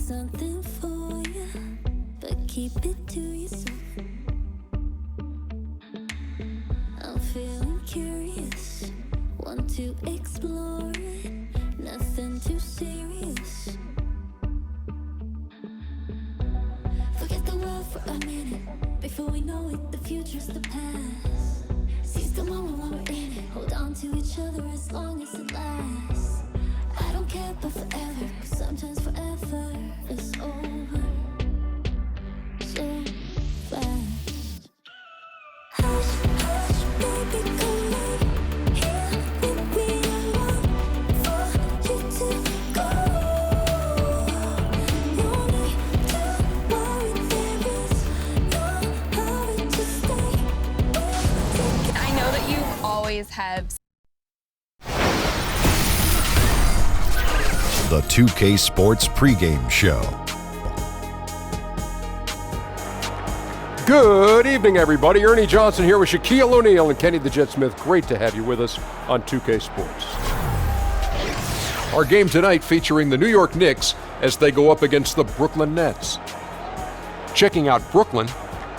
something for you, but keep it to yourself. I'm feeling curious, want to explore it, nothing too serious. Forget the world for a minute, before we know it, the future's the past. Seize the moment while we're in it, hold on to each other as long as it lasts. I don't care about forever, 'cause sometimes forever is over so fast. Hush, hush, baby, come on, here with me, I want for you to go. No need to worry, there is no hurry to stay. I know that you always have The 2K Sports Pregame Show. Good evening, everybody. Ernie Johnson here with Shaquille O'Neal and Kenny the Jet Smith. Great to have you with us on 2K Sports. Our game tonight featuring the New York Knicks as they go up against the Brooklyn Nets. Checking out Brooklyn,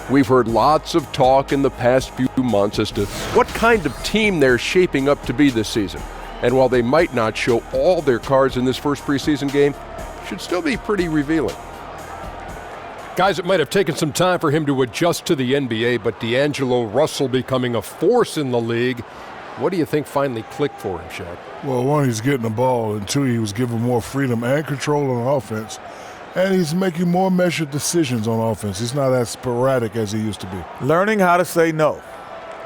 we've heard lots of talk in the past few months as to what kind of team they're shaping up to be this season. And while they might not show all their cards in this first preseason game, should still be pretty revealing. Guys, it might have taken some time for him to adjust to the NBA, but D'Angelo Russell becoming a force in the league. What do you think finally clicked for him, Shaq? Well, one, he's getting the ball, and two, he was given more freedom and control on offense. And he's making more measured decisions on offense. He's not as sporadic as he used to be. Learning how to say no.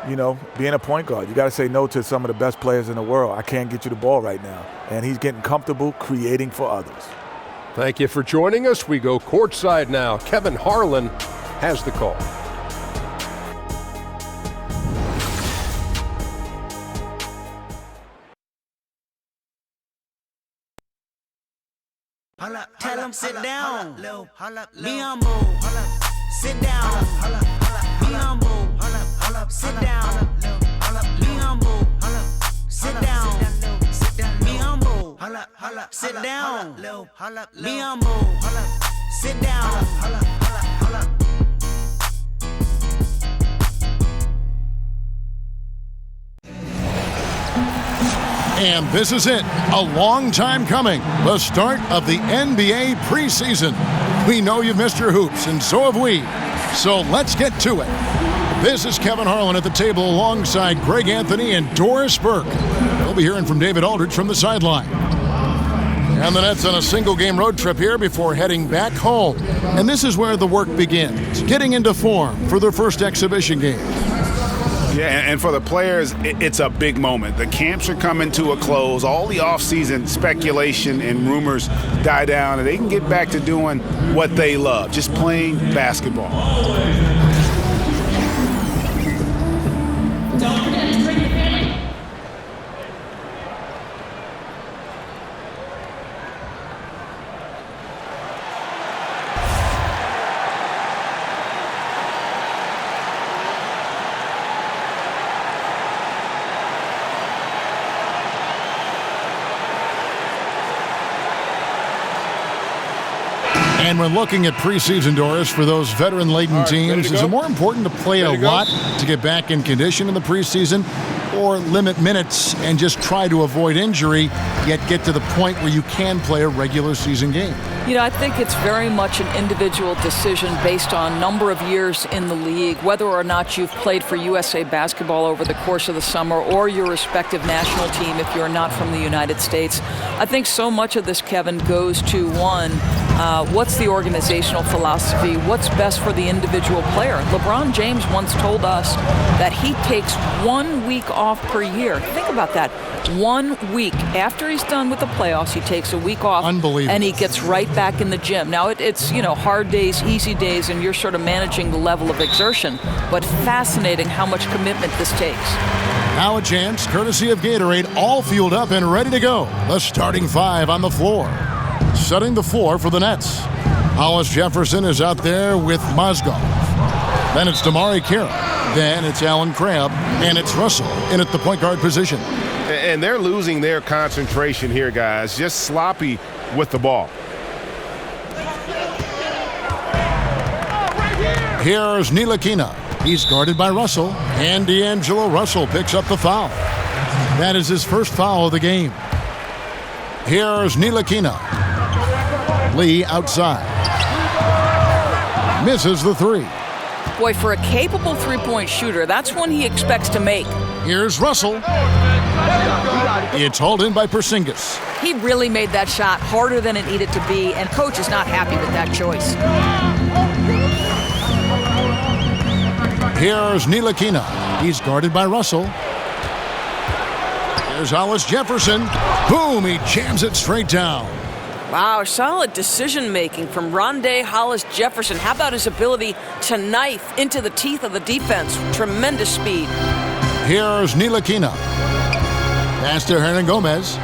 You know, being a point guard, you got to say no to some of the best players in the world. I can't get you the ball right now. And he's getting comfortable creating for others. Thank you for joining us. We go courtside now. Kevin Harlan has the call. Tell him sit down. Be humble. Sit down. Be humble. Sit down. Be humble. Sit down. Be humble. Sit down. Be humble. Sit down. And this is it, a long time coming, the start of the NBA preseason. We know you've missed your hoops, and so have we. So let's get to it. This is Kevin Harlan at the table alongside Greg Anthony and Doris Burke. We'll be hearing from David Aldridge from the sideline. And the Nets on a single-game road trip here before heading back home. And this is where the work begins, getting into form for their first exhibition game. Yeah, and for the players, it's a big moment. The camps are coming to a close. All the offseason speculation and rumors die down, and they can get back to doing what they love, just playing basketball. And we're looking at preseason, Doris, for those veteran-laden teams. Is it more important to play a lot to get back in condition in the preseason, or limit minutes and just try to avoid injury, yet get to the point where you can play a regular season game? You know, I think it's very much an individual decision based on number of years in the league, whether or not you've played for USA Basketball over the course of the summer or your respective national team if you're not from the United States. I think so much of this, Kevin, goes to one, what's the organizational philosophy? What's best for the individual player? LeBron James once told us that he takes 1 week off per year. Think about that. 1 week. After he's done with the playoffs, he takes a week off. Unbelievable. And he gets right back in the gym. Now, it's, you know, hard days, easy days, and you're sort of managing the level of exertion. But fascinating how much commitment this takes. Now a chance, courtesy of Gatorade, all fueled up and ready to go. The starting five on the floor. Setting the floor for the Nets. Hollis Jefferson is out there with Mozgov. Then it's Damari Carroll. Then it's Allen Crabbe. And it's Russell in at the point guard position. And they're losing their concentration here, guys. Just sloppy with the ball. Here's Ntilikina. He's guarded by Russell, and D'Angelo Russell picks up the foul. That is his first foul of the game. Here's Ntilikina. Lee outside. Misses the three. Boy, for a capable three-point shooter, that's one he expects to make. Here's Russell. It's hauled in by Porzingis. He really made that shot harder than it needed to be, and coach is not happy with that choice. Here's Ntilikina. He's guarded by Russell. Here's Hollis Jefferson. Boom, he jams it straight down. Wow, solid decision-making from Rondé Hollis Jefferson. How about his ability to knife into the teeth of the defense? Tremendous speed. Here's Ntilikina. Pass to Hernan Gomez.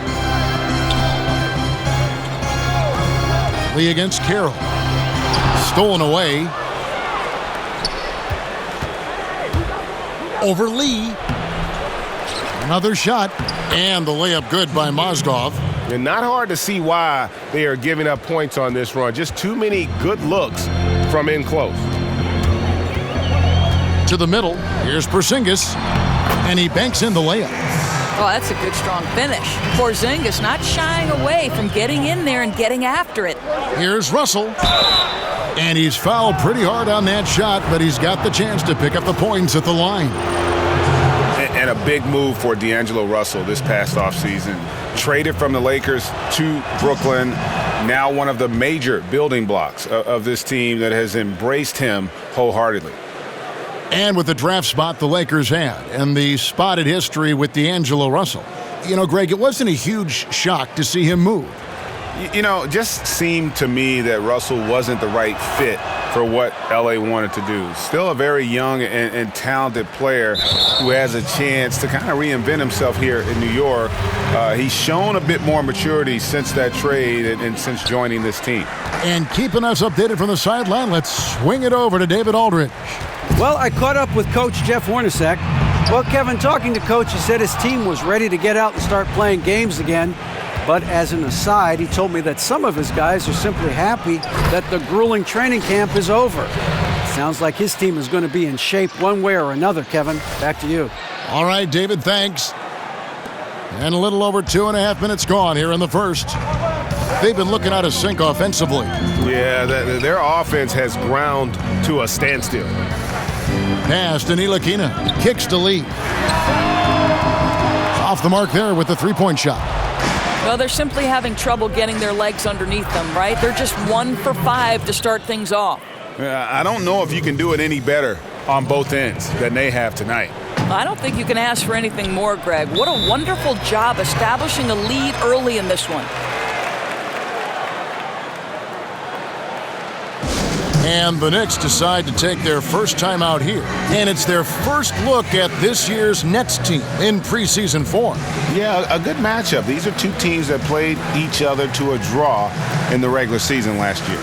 Lee against Carroll. Stolen away. Over Lee. Another shot. And the layup good by Mozgov. And not hard to see why they are giving up points on this run. Just too many good looks from in close. To the middle. Here's Porzingis. And he banks in the layup. Oh, that's a good, strong finish. Porzingis not shying away from getting in there and getting after it. Here's Russell. And he's fouled pretty hard on that shot, but he's got the chance to pick up the points at the line. And a big move for D'Angelo Russell this past offseason. Traded from the Lakers to Brooklyn. Now one of the major building blocks of this team that has embraced him wholeheartedly. And with the draft spot the Lakers had and the spotted history with D'Angelo Russell, you know, Greg, it wasn't a huge shock to see him move. You know, it just seemed to me that Russell wasn't the right fit for what LA wanted to do. Still a very young and talented player who has a chance to kind of reinvent himself here in New York. He's shown a bit more maturity since that trade and since joining this team. And keeping us updated from the sideline, let's swing it over to David Aldridge. Well, I caught up with Coach Jeff Hornacek. Well, Kevin, talking to Coach, he said his team was ready to get out and start playing games again. But as an aside, he told me that some of his guys are simply happy that the grueling training camp is over. Sounds like his team is going to be in shape one way or another, Kevin. Back to you. All right, David, thanks. And a little over 2.5 minutes gone here in the first. They've been looking out of sync offensively. Yeah, their offense has ground to a standstill. Pass to Ntilikina. Kicks to Lee. Off the mark there with the three-point shot. Well, they're simply having trouble getting their legs underneath them, right? They're just 1 for 5 to start things off. I don't know if you can do it any better on both ends than they have tonight. I don't think you can ask for anything more, Greg. What a wonderful job establishing a lead early in this one. And the Knicks decide to take their first time out here. And it's their first look at this year's Nets team in preseason form. Yeah, a good matchup. These are two teams that played each other to a draw in the regular season last year.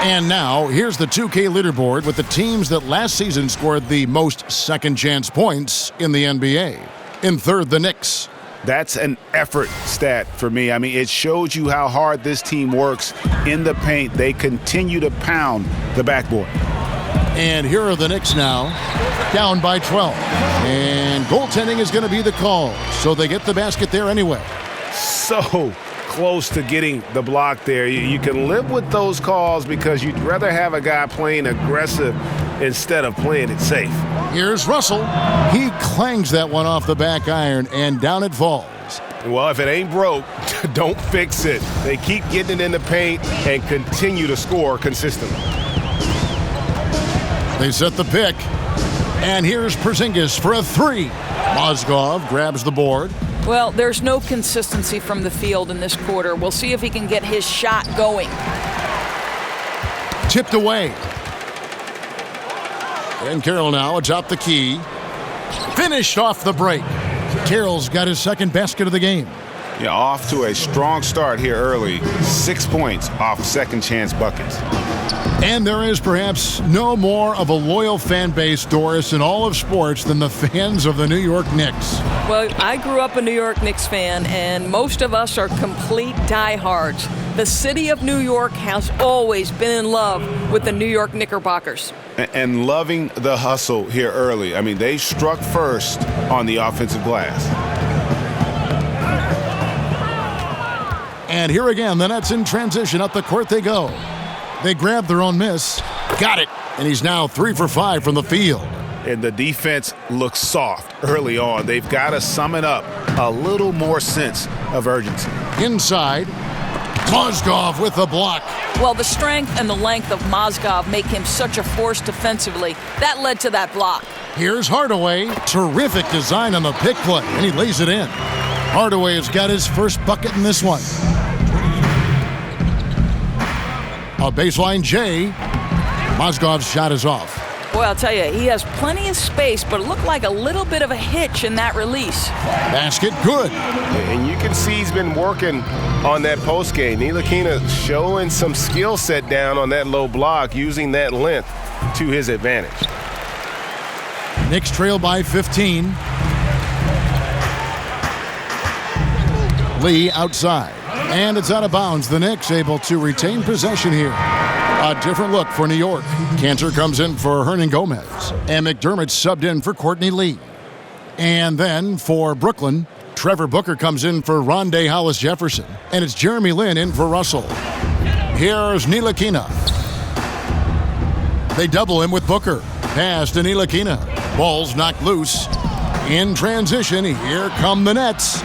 And now, here's the 2K leaderboard with the teams that last season scored the most second-chance points in the NBA. In third, the Knicks. That's an effort stat for me. I mean, it shows you how hard this team works in the paint. They continue to pound the backboard. And here are the Knicks now, down by 12. And goaltending is going to be the call, so they get the basket there anyway. So close to getting the block there. You can live with those calls because you'd rather have a guy playing aggressive instead of playing it safe. Here's Russell. He clangs that one off the back iron, and down it falls. Well, if it ain't broke, don't fix it. They keep getting it in the paint and continue to score consistently. They set the pick. And here's Porzingis for a three. Mozgov grabs the board. Well, there's no consistency from the field in this quarter. We'll see if he can get his shot going. Tipped away. And Carroll now atop the key. Finished off the break. Carroll's got his second basket of the game. Yeah, off to a strong start here early. 6 points off second chance buckets. And there is perhaps no more of a loyal fan base, Doris, in all of sports than the fans of the New York Knicks. Well, I grew up a New York Knicks fan, and most of us are complete diehards. The city of New York has always been in love with the New York Knickerbockers. And loving the hustle here early. I mean, they struck first on the offensive glass. And here again, the Nets in transition. Up the court they go. They grab their own miss. Got it. And he's now 3 for 5 from the field. And the defense looks soft early on. They've got to sum it up. A little more sense of urgency. Inside. Mozgov with the block. Well, the strength and the length of Mozgov make him such a force defensively. That led to that block. Here's Hardaway. Terrific design on the pick play, and he lays it in. Hardaway has got his first bucket in this one. A baseline J. Mozgov's shot is off. Boy, I'll tell you, he has plenty of space, but it looked like a little bit of a hitch in that release. Basket good. And you can see he's been working on that postgame. Ntilikina showing some skill set down on that low block, using that length to his advantage. Knicks trail by 15. Lee outside. And it's out of bounds. The Knicks able to retain possession here. A different look for New York. Cantor comes in for Hernan Gomez. And McDermott subbed in for Courtney Lee. And then for Brooklyn, Trevor Booker comes in for Rondé Hollis-Jefferson. And it's Jeremy Lin in for Russell. Here's Ntilikina. They double him with Booker. Pass to Ntilikina. Ball's knocked loose. In transition, here come the Nets.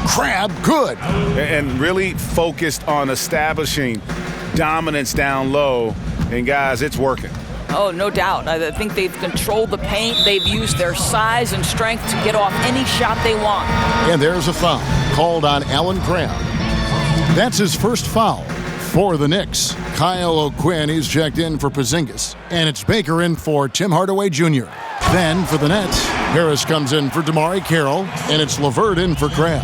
Crab good. And really focused on establishing dominance down low. And guys, it's working. Oh, no doubt. I think they've controlled the paint. They've used their size and strength to get off any shot they want. And there's a foul called on Alan Crabb. That's his first foul for the Knicks. Kyle O'Quinn, he's checked in for Porzingis. And it's Baker in for Tim Hardaway Jr. Then for the Nets, Harris comes in for DeMarre Carroll. And it's LeVert in for Crabb.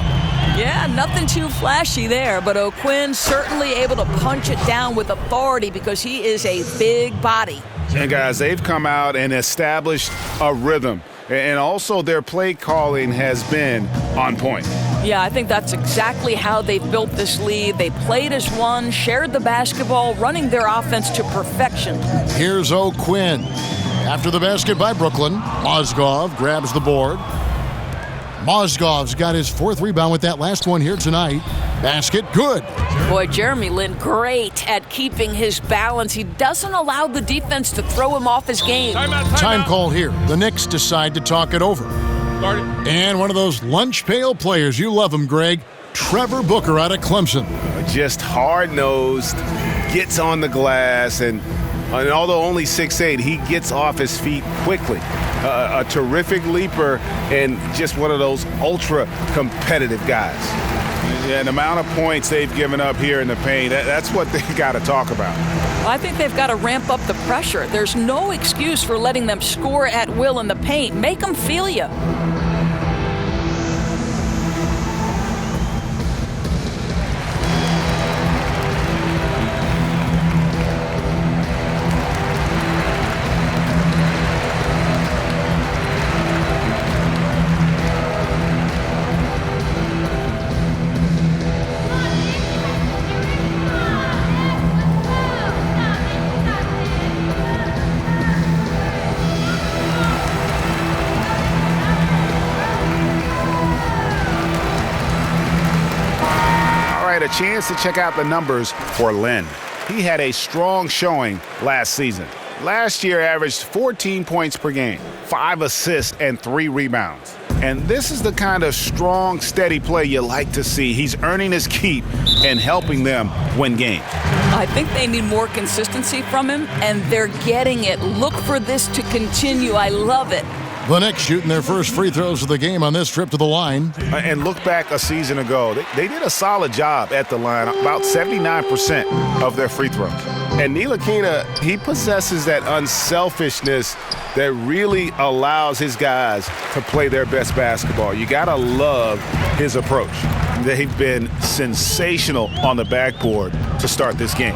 Yeah, nothing too flashy there, but O'Quinn certainly able to punch it down with authority because he is a big body. And guys, they've come out and established a rhythm. And also their play calling has been on point. Yeah, I think that's exactly how they've built this lead. They played as one, shared the basketball, running their offense to perfection. Here's O'Quinn. After the basket by Brooklyn, Mozgov grabs the board. Mozgov's got his fourth rebound with that last one here tonight. Basket good. Boy, Jeremy Lin great at keeping his balance. He doesn't allow the defense to throw him off his game. Time call here. The Knicks decide to talk it over. And one of those lunch pail players, you love him, Greg, Trevor Booker out of Clemson. Just hard-nosed, gets on the glass, and although only 6'8", he gets off his feet quickly. A terrific leaper and just one of those ultra-competitive guys. And the amount of points they've given up here in the paint, that's what they've got to talk about. I think they've got to ramp up the pressure. There's no excuse for letting them score at will in the paint. Make them feel you. A chance to check out the numbers for Lin. He had a strong showing last season. Last year averaged 14 points per game, 5 assists, and 3 rebounds. And this is the kind of strong, steady play you like to see. He's earning his keep and helping them win games. I think they need more consistency from him, and they're getting it. Look for this to continue. I love it. The Knicks shooting their first free throws of the game on this trip to the line. And look back a season ago. They did a solid job at the line, about 79% of their free throws. And Ntilikina, he possesses that unselfishness that really allows his guys to play their best basketball. You got to love his approach. They've been sensational on the backboard to start this game.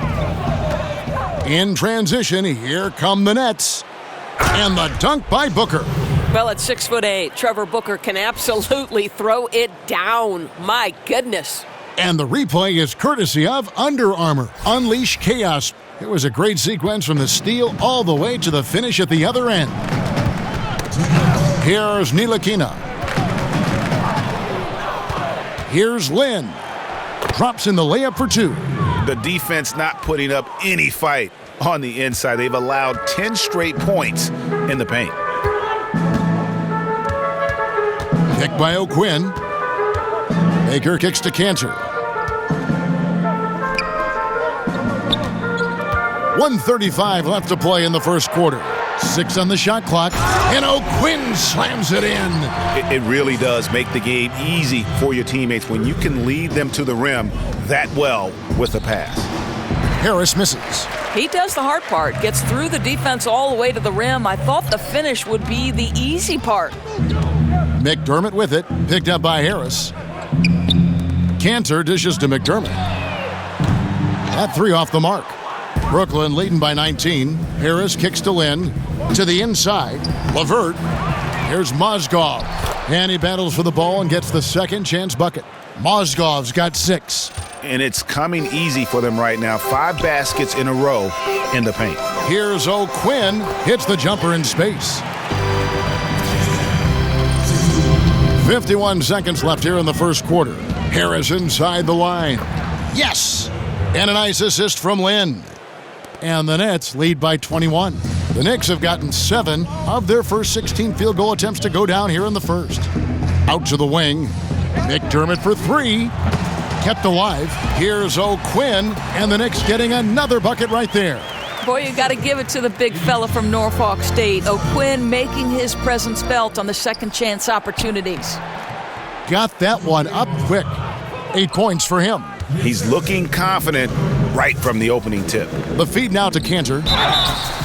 In transition, here come the Nets. And the dunk by Booker. Well, at 6'8", Trevor Booker can absolutely throw it down. My goodness. And the replay is courtesy of Under Armour. Unleash chaos. It was a great sequence from the steal all the way to the finish at the other end. Here's Ntilikina. Here's Lynn. Drops in the layup for two. The defense not putting up any fight on the inside. They've allowed 10 straight points in the paint. Kick by O'Quinn. Baker kicks to Cantor. 1:35 left to play in the first quarter. 6 on the shot clock, and O'Quinn slams it in. It really does make the game easy for your teammates when you can lead them to the rim that well with the pass. Harris misses. He does the hard part, gets through the defense all the way to the rim. I thought the finish would be the easy part. McDermott with it, picked up by Harris. Cantor dishes to McDermott. That three off the mark. Brooklyn leading by 19. Harris kicks to Lynn. To the inside. LeVert. Here's Mozgov. And he battles for the ball and gets the second chance bucket. Mozgov's got 6. And it's coming easy for them right now. 5 baskets in a row in the paint. Here's O'Quinn. Hits the jumper in space. 51 seconds left here in the first quarter. Harris inside the line. Yes! And a nice assist from Lynn. And the Nets lead by 21. The Knicks have gotten 7 of their first 16 field goal attempts to go down here in the first. Out to the wing. McDermott for 3. Kept alive. Here's O'Quinn. And the Knicks getting another bucket right there. Boy, you got to give it to the big fella from Norfolk State. O'Quinn making his presence felt on the second chance opportunities. Got that one up quick. 8 points for him. He's looking confident right from the opening tip. The feed now to Cantor.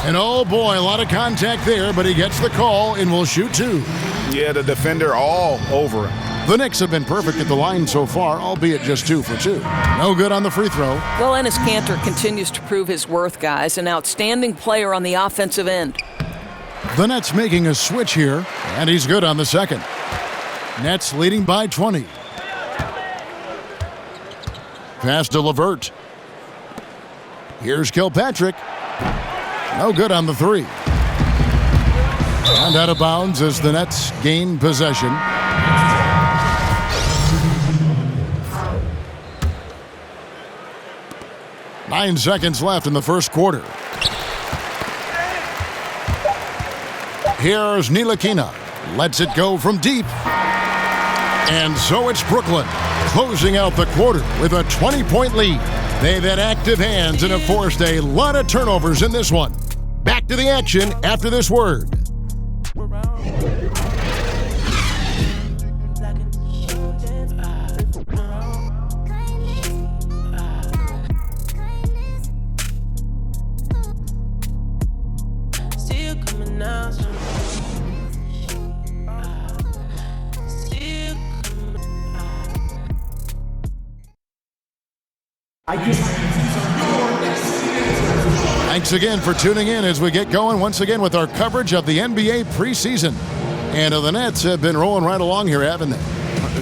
And oh boy, a lot of contact there, but he gets the call and will shoot 2. Yeah, the defender all over him. The Knicks have been perfect at the line so far, albeit just 2 for 2. No good on the free throw. Well, Enes Kanter continues to prove his worth, guys. An outstanding player on the offensive end. The Nets making a switch here, and he's good on the second. Nets leading by 20. Pass to LeVert. Here's Kilpatrick. No good on the 3. And out of bounds as the Nets gain possession. Nine seconds left in the first quarter. Here's Ntilikina. Lets it go from deep. And so it's Brooklyn closing out the quarter with a 20-point lead. They've had active hands and have forced a lot of turnovers in this one. Back to the action after this word. Thanks again for tuning in as we get going once again with our coverage of the NBA preseason. And the Nets have been rolling right along here, haven't they?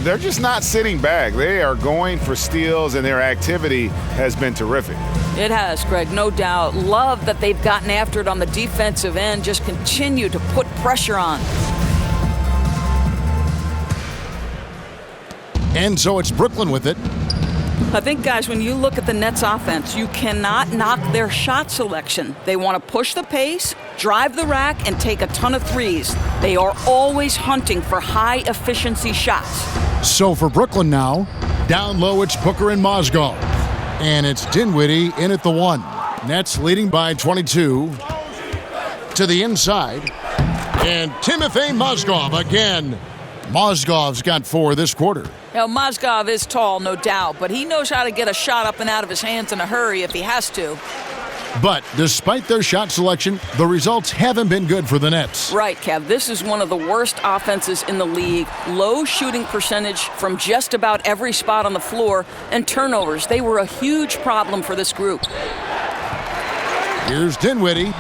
They're just not sitting back. They are going for steals, and their activity has been terrific. It has, Greg, no doubt. Love that they've gotten after it on the defensive end. Just continue to put pressure on. And so it's Brooklyn with it. I think, guys, when you look at the Nets offense, you cannot knock their shot selection. They want to push the pace, drive the rack, and take a ton of threes. They are always hunting for high-efficiency shots. So for Brooklyn now, down low it's Booker and Mozgov. And it's Dinwiddie in at the 1. Nets leading by 22. To the inside. And Timothy Mozgov again. Mozgov's got 4 this quarter. Now, Mozgov is tall, no doubt, but he knows how to get a shot up and out of his hands in a hurry if he has to. But despite their shot selection, the results haven't been good for the Nets. Right, Kev. This is one of the worst offenses in the league. Low shooting percentage from just about every spot on the floor, and turnovers. They were a huge problem for this group. Here's Dinwiddie.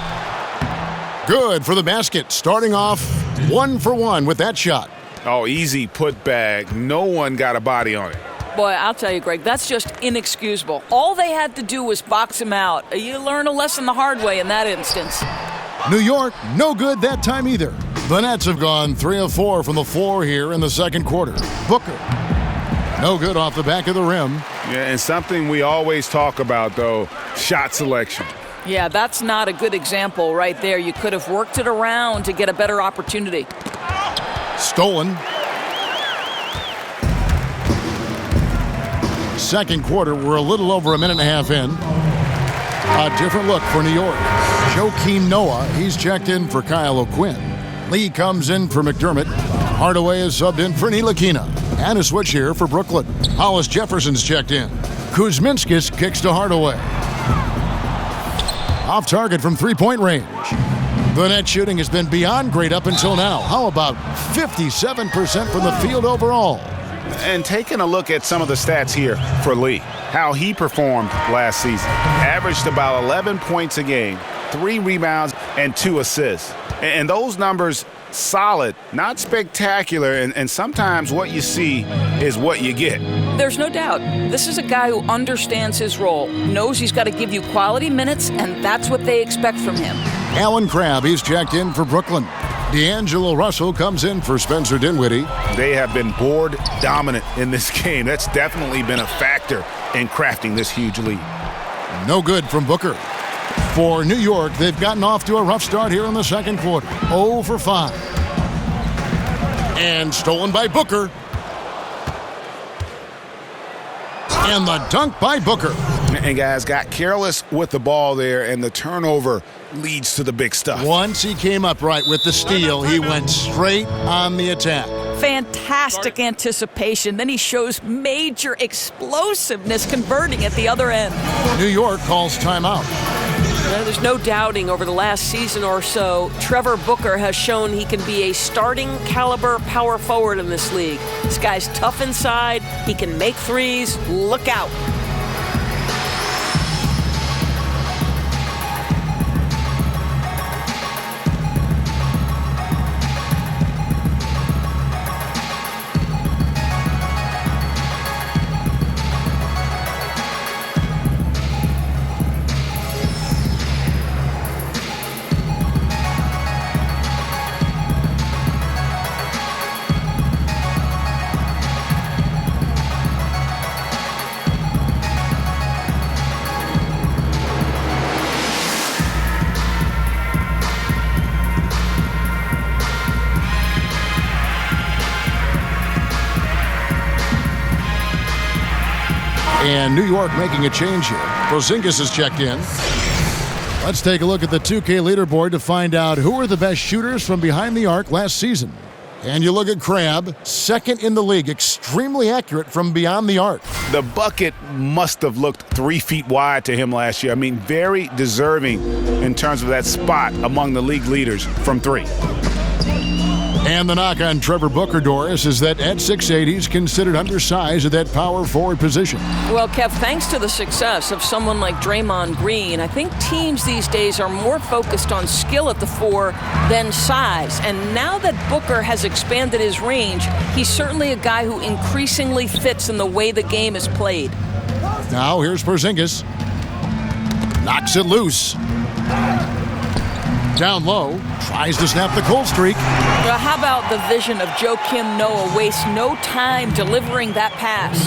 Good for the basket. Starting off 1 for 1 with that shot. Oh, easy put back. No one got a body on it. Boy, I'll tell you, Greg, that's just inexcusable. All they had to do was box him out. You learn a lesson the hard way in that instance. New York, no good that time either. The Nets have gone 3 of 4 from the floor here in the second quarter. Booker, no good off the back of the rim. Yeah, and something we always talk about, though, shot selection. Yeah, that's not a good example right there. You could have worked it around to get a better opportunity. Stolen. Second quarter, we're a little over a minute and a half in. A different look for New York. Joakim Noah, he's checked in for Kyle O'Quinn. Lee comes in for McDermott. Hardaway is subbed in for Ntilikina. And a switch here for Brooklyn. Hollis Jefferson's checked in. Kuzminskis kicks to Hardaway. Off target from three-point range. The net shooting has been beyond great up until now. How about 57% from the field overall? And taking a look at some of the stats here for Lee, how he performed last season. Averaged about 11 points a game, 3 rebounds, and 2 assists. And those numbers, solid, not spectacular, and sometimes what you see is what you get. There's no doubt. This is a guy who understands his role, knows he's got to give you quality minutes, and that's what they expect from him. Alan Crabb, he's checked in for Brooklyn. D'Angelo Russell comes in for Spencer Dinwiddie. They have been board dominant in this game. That's definitely been a factor in crafting this huge lead. No good from Booker. For New York, they've gotten off to a rough start here in the second quarter. 0 for 5. And stolen by Booker. And the dunk by Booker. And guys got careless with the ball there, and the turnover leads to the big stuff. Once he came up right with the steal, he went straight on the attack. Fantastic anticipation. Then he shows major explosiveness converting at the other end. New York calls timeout. There's no doubting over the last season or so, Trevor Booker has shown he can be a starting caliber power forward in this league. This guy's tough inside. He can make threes. Look out. And New York making a change here. Porzingis is checked in. Let's take a look at the 2K leaderboard to find out who are the best shooters from behind the arc last season. And you look at Crabb, second in the league, extremely accurate from beyond the arc. The bucket must have looked 3 feet wide to him last year. I mean, very deserving in terms of that spot among the league leaders from 3. And the knock on Trevor Booker, Doris, is that at 6'8", he's considered undersized at that power forward position. Well, Kev, thanks to the success of someone like Draymond Green, I think teams these days are more focused on skill at the 4 than size. And now that Booker has expanded his range, he's certainly a guy who increasingly fits in the way the game is played. Now here's Porzingis. Knocks it loose. Down low, tries to snap the cold streak. Well, how about the vision of Joakim Noah wastes no time delivering that pass?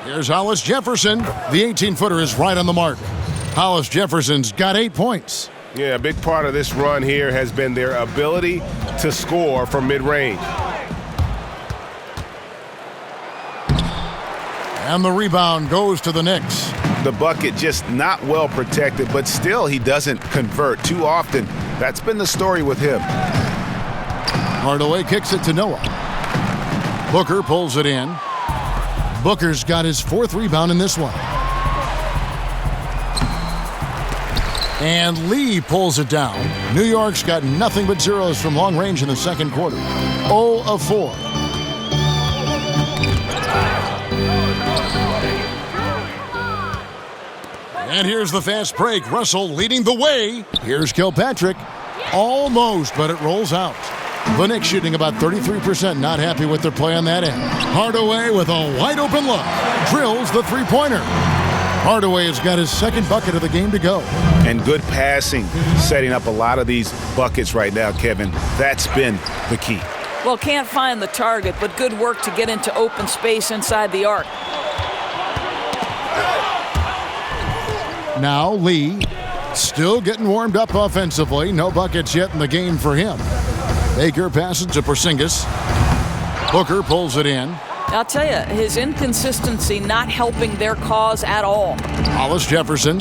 Here's Hollis Jefferson. The 18-footer is right on the mark. Hollis Jefferson's got 8 points. Yeah, a big part of this run here has been their ability to score from mid-range. And the rebound goes to the Knicks. The bucket just not well protected, but still he doesn't convert too often. That's been the story with him. Hardaway kicks it to Noah. Booker pulls it in. Booker's got his 4th rebound in this one. And Lee pulls it down. New York's got nothing but zeros from long range in the second quarter. 0 of 4. And here's the fast break. Russell leading the way. Here's Kilpatrick. Almost, but it rolls out. The Knicks shooting about 33%. Not happy with their play on that end. Hardaway with a wide open look. Drills the three-pointer. Hardaway has got his 2nd bucket of the game to go. And good passing, setting up a lot of these buckets right now, Kevin. That's been the key. Well, can't find the target, but good work to get into open space inside the arc. Now Lee still getting warmed up offensively. No buckets yet in the game for him. Baker passes to Porzingis. Booker pulls it in. I'll tell you, his inconsistency not helping their cause at all. Hollis Jefferson.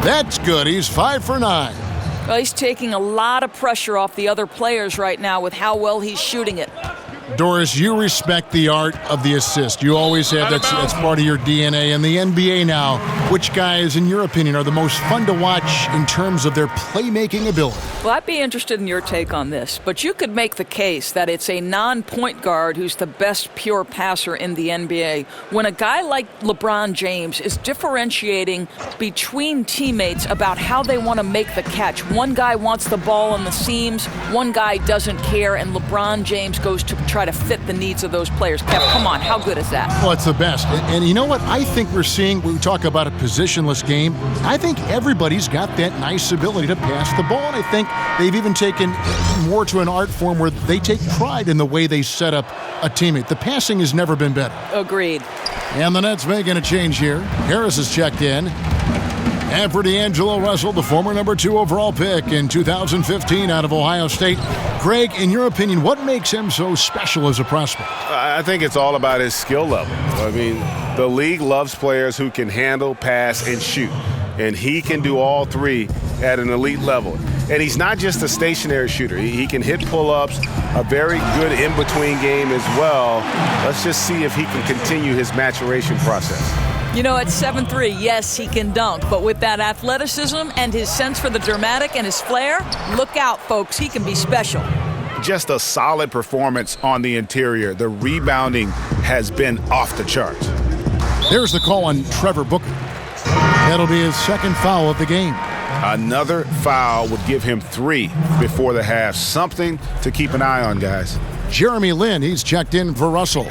That's good. He's 5 for 9. Well, he's taking a lot of pressure off the other players right now with how well he's shooting it. Doris, you respect the art of the assist. You always have. That's part of your DNA. In the NBA now, which guys, in your opinion, are the most fun to watch in terms of their playmaking ability? Well, I'd be interested in your take on this, but you could make the case that it's a non-point guard who's the best pure passer in the NBA. When a guy like LeBron James is differentiating between teammates about how they want to make the catch. One guy wants the ball on the seams, one guy doesn't care, and LeBron James goes to try to fit the needs of those players. Kev, come on, how good is that? Well, it's the best. And you know what? I think we're seeing, when we talk about a positionless game, I think everybody's got that nice ability to pass the ball. And I think they've even taken more to an art form where they take pride in the way they set up a teammate. The passing has never been better. Agreed. And the Nets making a change here. Harris is checked in. And for D'Angelo Russell, the former number 2 overall pick in 2015 out of Ohio State. Greg, in your opinion, what makes him so special as a prospect? I think it's all about his skill level. I mean, the league loves players who can handle, pass, and shoot. And he can do all 3 at an elite level. And he's not just a stationary shooter. He can hit pull-ups, a very good in-between game as well. Let's just see if he can continue his maturation process. You know, at 7'3", yes, he can dunk, but with that athleticism and his sense for the dramatic and his flair, look out, folks. He can be special. Just a solid performance on the interior. The rebounding has been off the charts. There's the call on Trevor Booker. That'll be his 2nd foul of the game. Another foul would give him 3 before the half. Something to keep an eye on, guys. Jeremy Lin, he's checked in for Russell.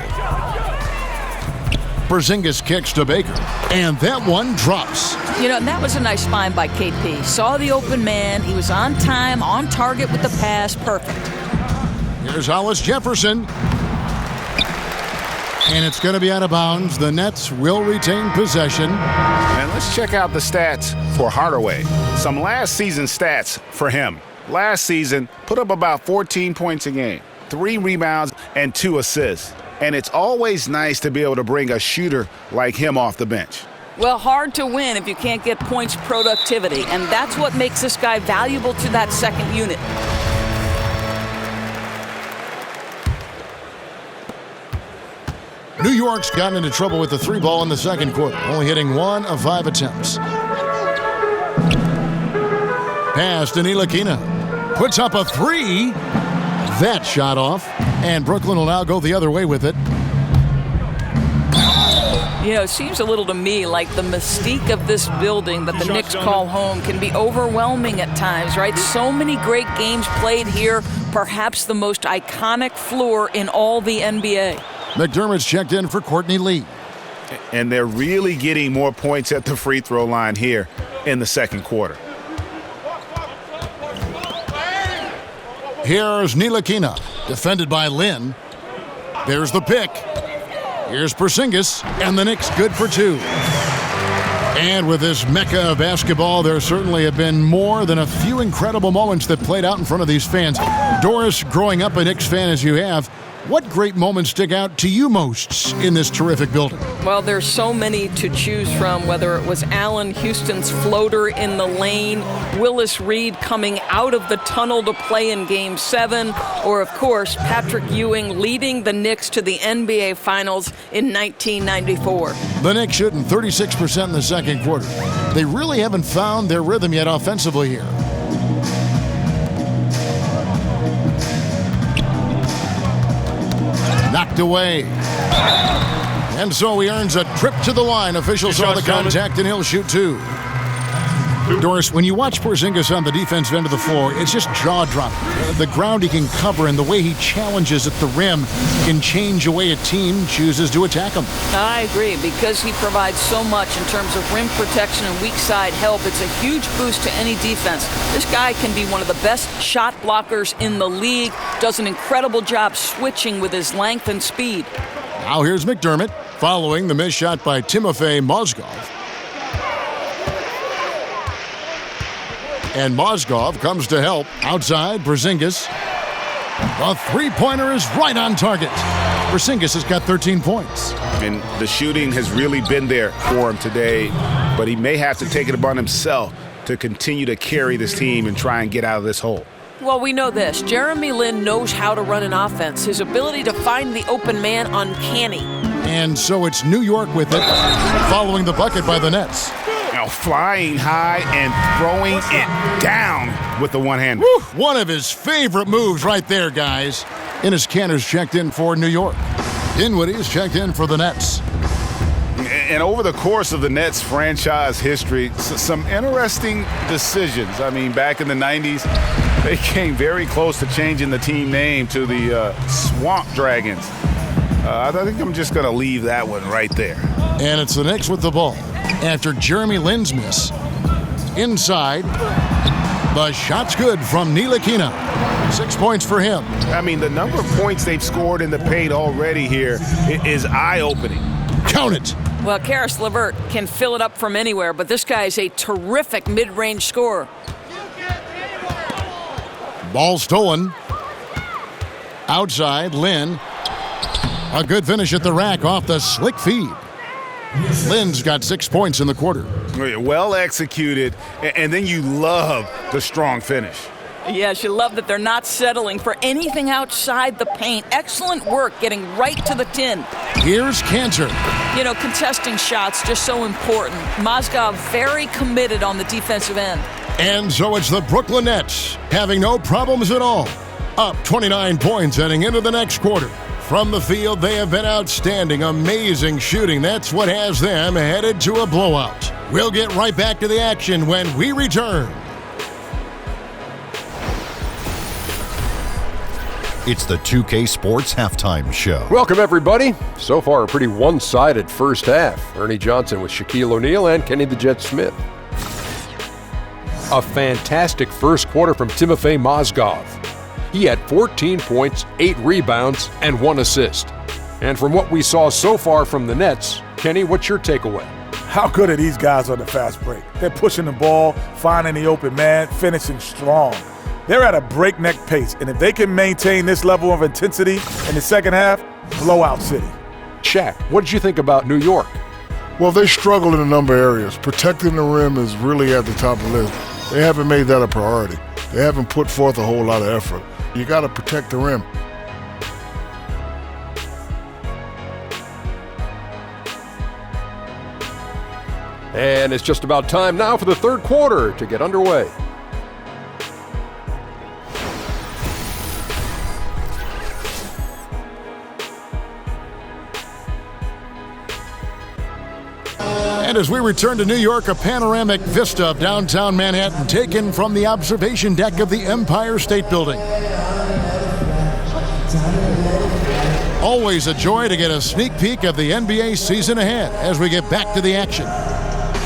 Porzingis kicks to Baker, and that one drops. You know, that was a nice find by KP. Saw the open man. He was on time, on target with the pass. Perfect. Here's Hollis Jefferson. And it's going to be out of bounds. The Nets will retain possession. And let's check out the stats for Hardaway. Some last season stats for him. Last season, put up about 14 points a game, 3 rebounds, and 2 assists. And it's always nice to be able to bring a shooter like him off the bench. Well, hard to win if you can't get points productivity, and that's what makes this guy valuable to that second unit. New York's gotten into trouble with the 3 ball in the second quarter, only hitting 1 of 5 attempts. Pass to Ntilikina. Puts up a 3. That shot off, and Brooklyn will now go the other way with it. You know, it seems a little to me like the mystique of this building that the Knicks call home can be overwhelming at times, right? So many great games played here, perhaps the most iconic floor in all the NBA. McDermott's checked in for Courtney Lee. And they're really getting more points at the free throw line here in the second quarter. Here's Ntilikina, defended by Lin. There's the pick. Here's Porzingis, and the Knicks good for 2. And with this mecca of basketball, there certainly have been more than a few incredible moments that played out in front of these fans. Doris, growing up a Knicks fan as you have, what great moments stick out to you most in this terrific building? Well, there's so many to choose from, whether it was Allen Houston's floater in the lane, Willis Reed coming out of the tunnel to play in Game 7, or, of course, Patrick Ewing leading the Knicks to the NBA Finals in 1994. The Knicks shooting 36% in the second quarter. They really haven't found their rhythm yet offensively here. Knocked away. And so he earns a trip to the line. Officials saw the contact, and he'll shoot 2. Doris, when you watch Porzingis on the defensive end of the floor, it's just jaw-dropping. The ground he can cover and the way he challenges at the rim can change the way a team chooses to attack him. I agree, because he provides so much in terms of rim protection and weak side help. It's a huge boost to any defense. This guy can be one of the best shot blockers in the league, does an incredible job switching with his length and speed. Now here's McDermott following the missed shot by Timofey Mozgov. And Mozgov comes to help. Outside, Porzingis. The three-pointer is right on target. Porzingis has got 13 points. And the shooting has really been there for him today, but he may have to take it upon himself to continue to carry this team and try and get out of this hole. Well, we know this. Jeremy Lin knows how to run an offense. His ability to find the open man, uncanny. And so it's New York with it, following the bucket by the Nets. Now flying high and throwing it down with the one-hander. One of his favorite moves right there, guys. Enes Kanter's checked in for New York. Dinwiddie's checked in for the Nets. And over the course of the Nets franchise history, some interesting decisions. I mean, back in the 90s, they came very close to changing the team name to the Swamp Dragons. I think I'm just going to leave that one right there. And it's the Knicks with the ball. After Jeremy Lin's miss. Inside. The shot's good from Ntilikina. 6 points for him. I mean, the number of points they've scored in the paint already here is eye-opening. Count it. Well, Karis LeVert can fill it up from anywhere, but this guy is a terrific mid-range scorer. Ball stolen. Outside, Lin. A good finish at the rack off the slick feed. Lin's got 6 points in the quarter. Well executed, and then you love the strong finish. Yes, you love that they're not settling for anything outside the paint. Excellent work getting right to the tin. Here's Kanter. You know, contesting shots just so important. Mozgov very committed on the defensive end. And so it's the Brooklyn Nets having no problems at all. Up 29 points heading into the next quarter. From the field, they have been outstanding, amazing shooting. That's what has them headed to a blowout. We'll get right back to the action when we return. It's the 2K Sports Halftime Show. Welcome, everybody. So far, a pretty one-sided first half. Ernie Johnson with Shaquille O'Neal and Kenny the Jet Smith. A fantastic first quarter from Timofey Mozgov. He had 14 points, 8 rebounds, and 1 assist. And from what we saw so far from the Nets, Kenny, what's your takeaway? How good are these guys on the fast break? They're pushing the ball, finding the open man, finishing strong. They're at a breakneck pace, and if they can maintain this level of intensity in the second half, blowout city. Shaq, what did you think about New York? Well, they struggle in a number of areas. Protecting the rim is really at the top of the list. They haven't made that a priority. They haven't put forth a whole lot of effort. You got to protect the rim. And it's just about time now for the third quarter to get underway. And as we return to New York, a panoramic vista of downtown Manhattan taken from the observation deck of the Empire State Building. Always a joy to get a sneak peek of the NBA season ahead as we get back to the action.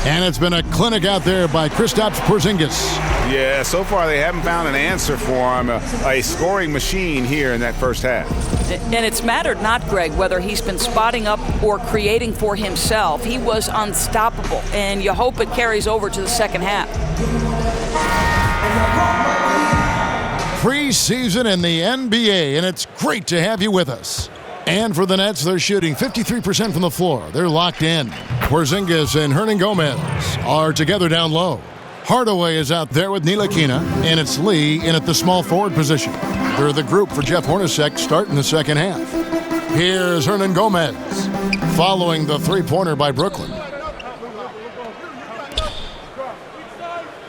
And it's been a clinic out there by Kristaps Porzingis. Yeah, so far they haven't found an answer for him. A scoring machine here in that first half. And it's mattered not, Greg, whether he's been spotting up or creating for himself. He was unstoppable, and you hope it carries over to the second half. Preseason in the NBA, and it's great to have you with us. And for the Nets, they're shooting 53% from the floor. They're locked in. Porzingis and Hernangomez are together down low. Hardaway is out there with Ntilikina, and it's Lee in at the small forward position. They're the group for Jeff Hornacek starting the second half. Here's Hernangomez, following the three-pointer by Brooklyn.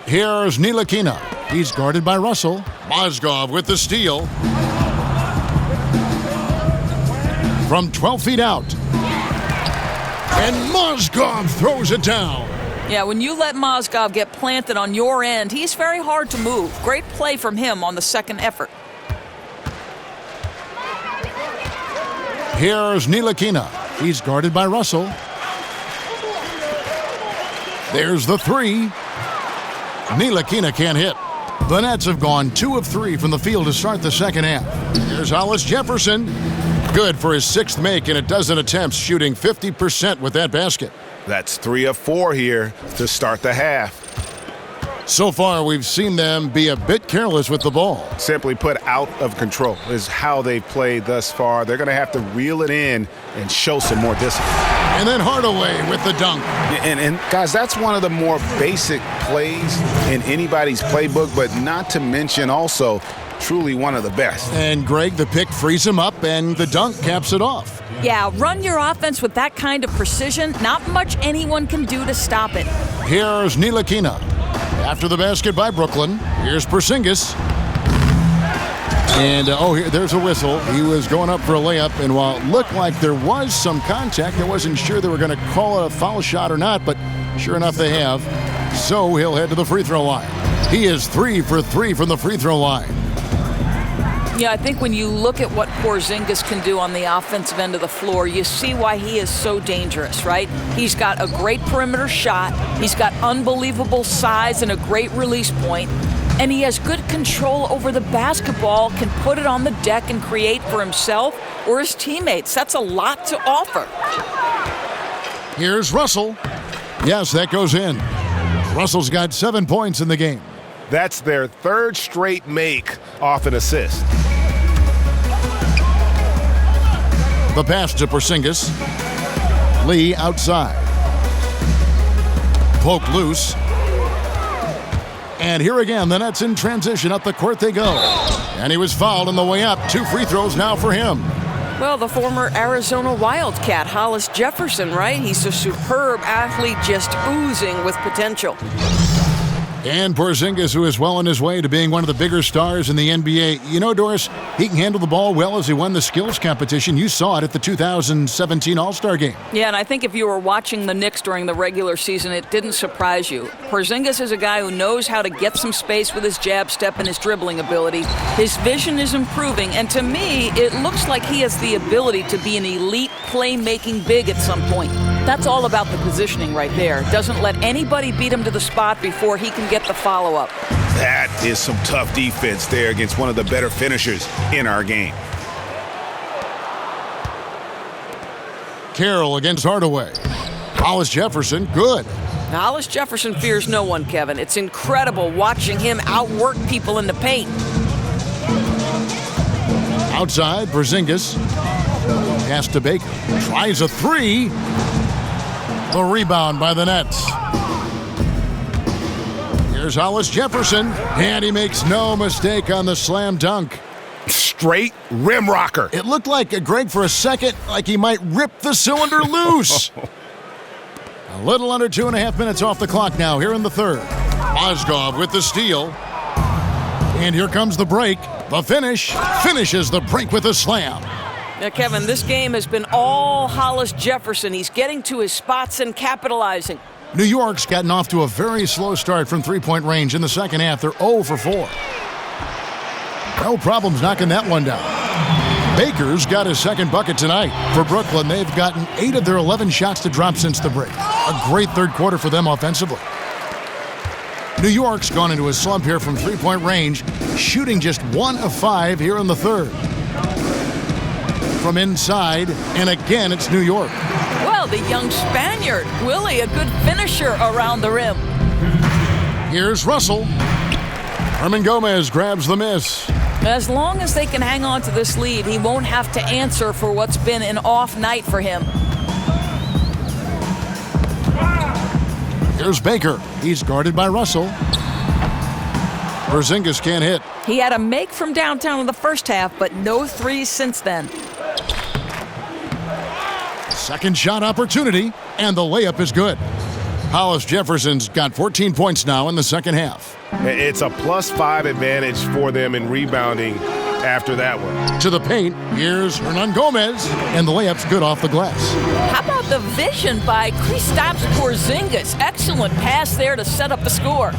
Here's Ntilikina. He's guarded by Russell. Mozgov with the steal. From 12 feet out. And Mozgov throws it down. Yeah, when you let Mozgov get planted on your end, he's very hard to move. Great play from him on the second effort. Here's Ntilikina. He's guarded by Russell. There's the three. Ntilikina can't hit. The Nets have gone 2 of 3 from the field to start the second half. Here's Hollis Jefferson. Good for his 6th make in a dozen attempts, shooting 50% with that basket. That's 3 of 4 here to start the half. So far, we've seen them be a bit careless with the ball. Simply put, out of control is how they've played thus far. They're going to have to reel it in and show some more discipline. And then Hardaway with the dunk. And guys, that's one of the more basic plays in anybody's playbook, but not to mention also truly one of the best. And Greg, the pick frees him up, and the dunk caps it off. Yeah, run your offense with that kind of precision. Not much anyone can do to stop it. Here's Ntilikina. After the basket by Brooklyn, here's Porzingis. And, there's a whistle. He was going up for a layup, and while it looked like there was some contact, I wasn't sure they were going to call a foul shot or not, but sure enough they have. So he'll head to the free throw line. He is 3 for 3 from the free throw line. Yeah, I think when you look at what Porzingis can do on the offensive end of the floor, you see why he is so dangerous, right? He's got a great perimeter shot. He's got unbelievable size and a great release point. And he has good control over the basketball, can put it on the deck and create for himself or his teammates. That's a lot to offer. Here's Russell. Yes, that goes in. Russell's got 7 points in the game. That's their 3rd straight make off an assist. The pass to Porzingis. Lee outside. Poke loose. And here again, the Nets in transition. Up the court they go. And he was fouled on the way up. 2 free throws now for him. Well, the former Arizona Wildcat, Hollis Jefferson, right? He's a superb athlete, just oozing with potential. And Porzingis, who is well on his way to being one of the bigger stars in the NBA. You know, Doris, he can handle the ball well as he won the skills competition. You saw it at the 2017 All-Star Game. Yeah, and I think if you were watching the Knicks during the regular season, it didn't surprise you. Porzingis is a guy who knows how to get some space with his jab step and his dribbling ability. His vision is improving, and to me, it looks like he has the ability to be an elite playmaking big at some point. That's all about the positioning right there. Doesn't let anybody beat him to the spot before he can get the follow-up. That is some tough defense there against one of the better finishers in our game. Carroll against Hardaway. Hollis Jefferson, good. Hollis Jefferson fears no one, Kevin. It's incredible watching him outwork people in the paint. Outside, Porzingis. Pass to Baker. Tries a 3. The rebound by the Nets. Here's Hollis Jefferson, and he makes no mistake on the slam dunk. Straight rim rocker. It looked like, Greg, for a second, like he might rip the cylinder loose. A little under 2.5 minutes off the clock now, here in the third. Mozgov with the steal. And here comes the break. The finish. Finishes the break with a slam. Now, Kevin, this game has been all Hollis Jefferson. He's getting to his spots and capitalizing. New York's gotten off to a very slow start from three-point range in the second half. They're 0 for 4. No problems knocking that one down. Baker's got his second bucket tonight. For Brooklyn, they've gotten 8 of their 11 shots to drop since the break. A great third quarter for them offensively. New York's gone into a slump here from three-point range, shooting just 1 of 5 here in the third. From inside, and again, it's New York. Well, the young Spaniard, Willie, a good finisher around the rim. Here's Russell. Herman Gomez grabs the miss. As long as they can hang on to this lead, he won't have to answer for what's been an off night for him. Here's Baker. He's guarded by Russell. Porzingis can't hit. He had a make from downtown in the first half, but no threes since then. Second shot opportunity, and the layup is good. Hollis Jefferson's got 14 points now in the second half. It's a +5 advantage for them in rebounding after that one. To the paint, here's Hernan Gomez, and the layup's good off the glass. How about the vision by Kristaps Porzingis? Excellent pass there to set up the score.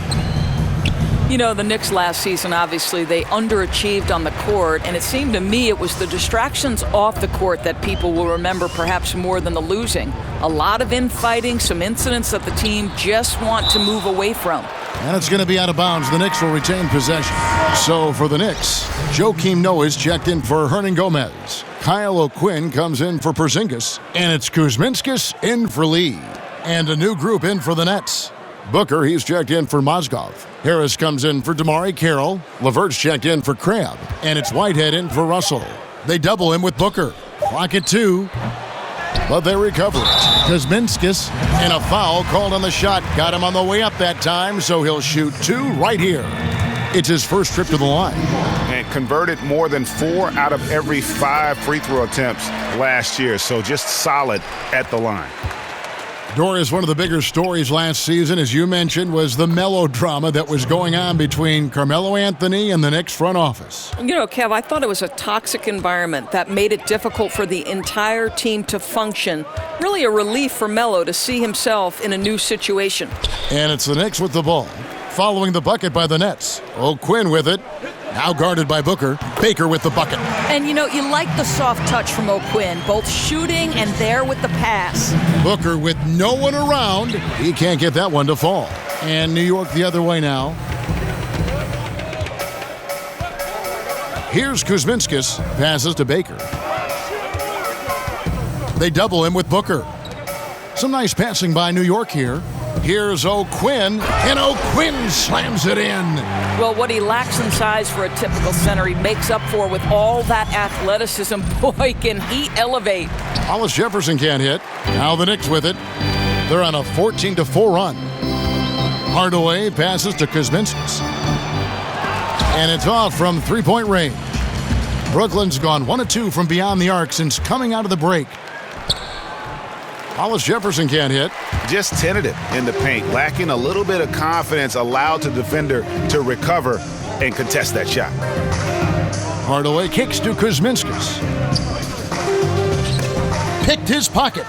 You know, the Knicks last season, obviously, they underachieved on the court, and it seemed to me it was the distractions off the court that people will remember perhaps more than the losing. A lot of infighting, some incidents that the team just want to move away from. And it's going to be out of bounds. The Knicks will retain possession. So for the Knicks, Joakim Noah's checked in for Hernan Gomez. Kyle O'Quinn comes in for Porzingis, and it's Kuzminskis in for Lee. And a new group in for the Nets. Booker, he's checked in for Mozgov. Harris comes in for Damari Carroll. LeVert's checked in for Crabb. And it's Whitehead in for Russell. They double him with Booker. Clock at 2. But they recover it. Kuzminskis, and a foul called on the shot. Got him on the way up that time, so he'll shoot 2 right here. It's his first trip to the line. And converted more than 4 out of every 5 free throw attempts last year, so just solid at the line. Doris, one of the bigger stories last season, as you mentioned, was the melodrama that was going on between Carmelo Anthony and the Knicks front office. You know, Kev, I thought it was a toxic environment that made it difficult for the entire team to function. Really a relief for Melo to see himself in a new situation. And it's the Knicks with the ball, following the bucket by the Nets. O'Quinn with it. Now guarded by Booker. Baker with the bucket. And, you know, you like the soft touch from O'Quinn, both shooting and there with the pass. Booker with no one around. He can't get that one to fall. And New York the other way now. Here's Kuzminskis. Passes to Baker. They double him with Booker. Some nice passing by New York here. Here's O'Quinn, and O'Quinn slams it in. Well, what he lacks in size for a typical center, he makes up for with all that athleticism. Boy, can he elevate. Hollis Jefferson can't hit. Now the Knicks with it. They're on a 14-4 run. Hardaway passes to Kuzminskis. And it's off from three-point range. Brooklyn's gone 1 of 2 from beyond the arc since coming out of the break. Hollis Jefferson can't hit. Just tentative in the paint, lacking a little bit of confidence, allowed the defender to recover and contest that shot. Hardaway kicks to Kuzminskis. Picked his pocket.